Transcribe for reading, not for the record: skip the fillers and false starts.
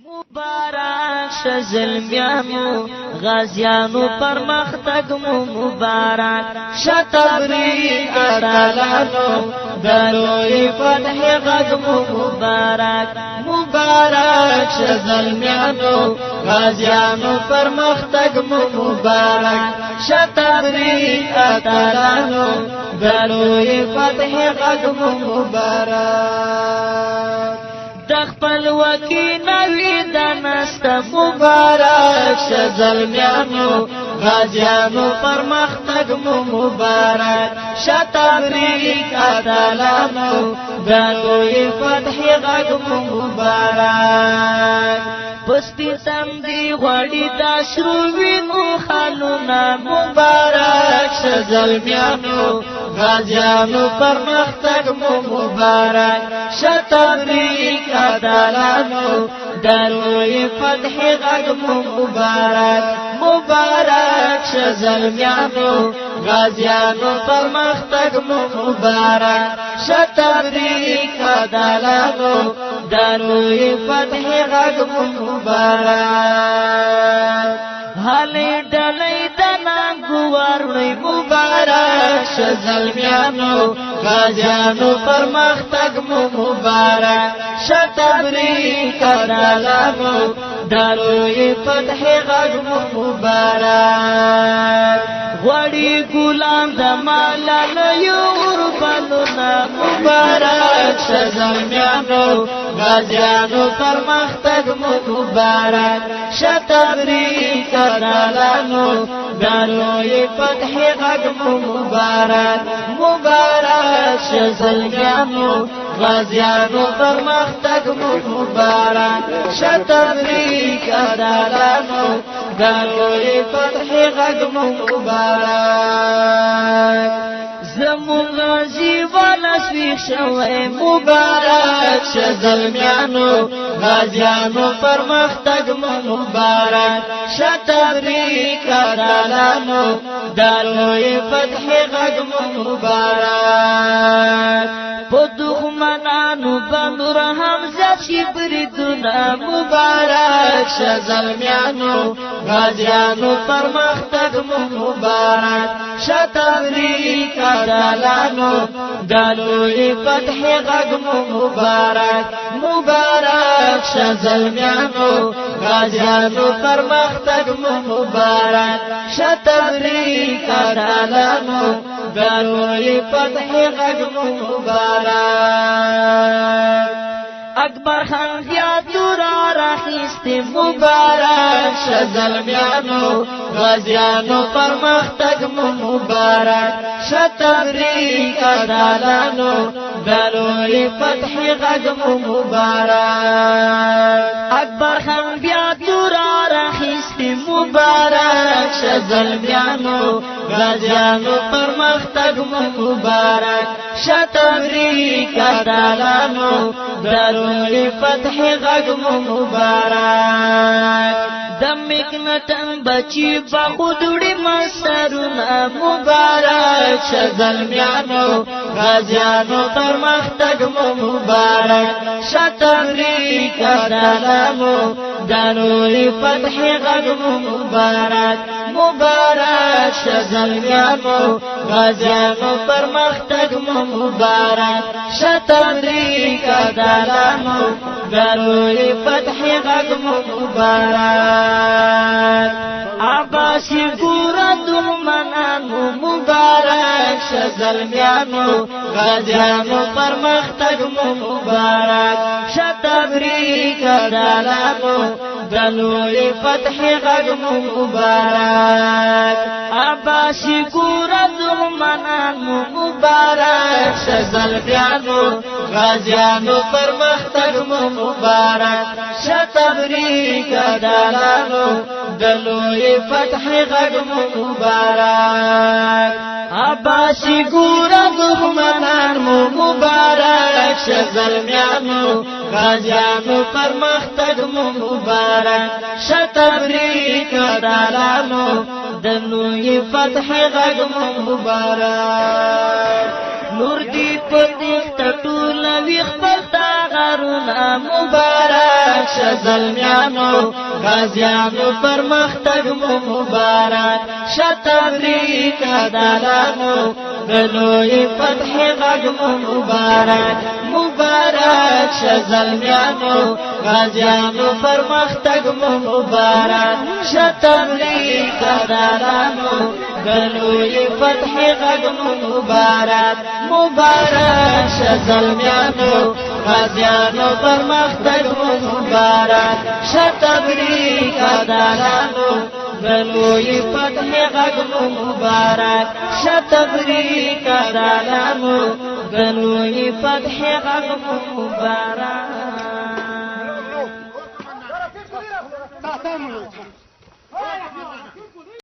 مبارک شه زلمیانو غازیانو پرمختګ مو مبارک شه تبریک اتلانو دلوی فتح غږ مو مبارک مبارک شه زلمیانو غازیانو پرمختګ مو مبارک شه تبریک اتلانو دلوی فتح غږ مو مبارک دخپل وکی نوی دانست مبارک شه زلمیانو غازیانو پرمختګ مو مبارک شه تبریک اتلانو دلوی فتح غږ مو مبارک پستی تندی غوړی دا شرو وینو خالونا مبارک شه زلمیانو غازیانو پرمختګ مو مبارک شه تبریک اتلانو دلوی فتح غږ مو مبارک مبارک شه زلمیانو غازیانو پرمختګ مو مبارک شه تبریک اتلانو دلوی فتح غږ مو مبارک حالی ډلې د نانګو ورړې مبارک شه زلمیانو غازیانو پرمختګ مو مبارک شه تبریک اتلانو دلوی فتح غږ مو مبارک غوړي ګلان د مالاليو وربلونه مبارک شه زلمیانو غازیانو پرمختګ مو مبارک شه تبریک اتلانو دلوی فتح غږ مو مبارک مبارک شه زلمیانو غازیانو پرمختګ مو مبارک شه تبریک اتلانو دلوی فتح غږ مو مبارک زمون غازی والا سویخ شوی مبارک شه زلمیانو غازیانو پرمختګ مو مبارک شه تبریک اتلانو دلوی فتح غږ مو مبارک په دښمنانو باندې رحم زیات شي بریدونه مبارک شه زلمیانو غازیانو پرمختګ مو مبارک شه تبریک اتلانو دلوی فتح غږ مو مبارک مبارک شه زلمیانو غازیانو پرمختګ مو مبارک شه تبریک اتلانو دلوی فتح غږ مو مبارک اکبر خان زیاتو را راخیستی مبارک شه زلمیانو غازیانو پرمختګ مو مبارک شه تبریک اتلانو دلوی فتح غږ مو مبارک اکبر خان زیاتو را راخیستی مبارک شه زلمیانو غازیانو پرمختګ مو مبارک شه تبریک اتلانو دلوی فتح غږ مو مبارک دمک نټن بچی با خودړي مسرونه مبارک شه زلمیانو غازیانو پرمختګ مو مبارک شه تبریک اتلانو دلوی فتح غږ مو مبارک مبارک شه زلمیانو غازیانو پرمختګ مو مبارک شه تبریک اتلانو دلوی فتح غږ مو مبارک عباسی ګورا دښمنانو مبارک شه زلمیانو غازیانو پرمختګ مو مبارک شه تبریک اتلانو دلوی فتح غږ مو مبارک عباسی ګورا دښمنانو مبارک شه زلمیانو غازیانو پرمختګ مو مبارک شه تبریک اتلانو دلوی فتح غږ مو مبارک عباسی ګورا دښمنانو مبارک شه زلمیانو غازیانو پرمختګ مو مبارک شه تبریک اتلانو دلوی فتح غږ مو مبارک نور دی په دې ټول وی خپل قرونا مبارک شه زلمیانو غازیانو پرمختګ مو مبارک شه تبریک ادالانو دلوی فتح غږ مو مبارک مبارک شه زلمیانو غازیانو پرمختګ مو مبارک شه تبریک ادالانو دلوی فتح غږ مو مبارک مبارک شه زلمیانو غازیانو پرمختګ مو مبارک شه تبریک ادالانو دلوی فتح غږ مو مبارک شه تبریک ادالانو دلوی فتح غږ مو مبارک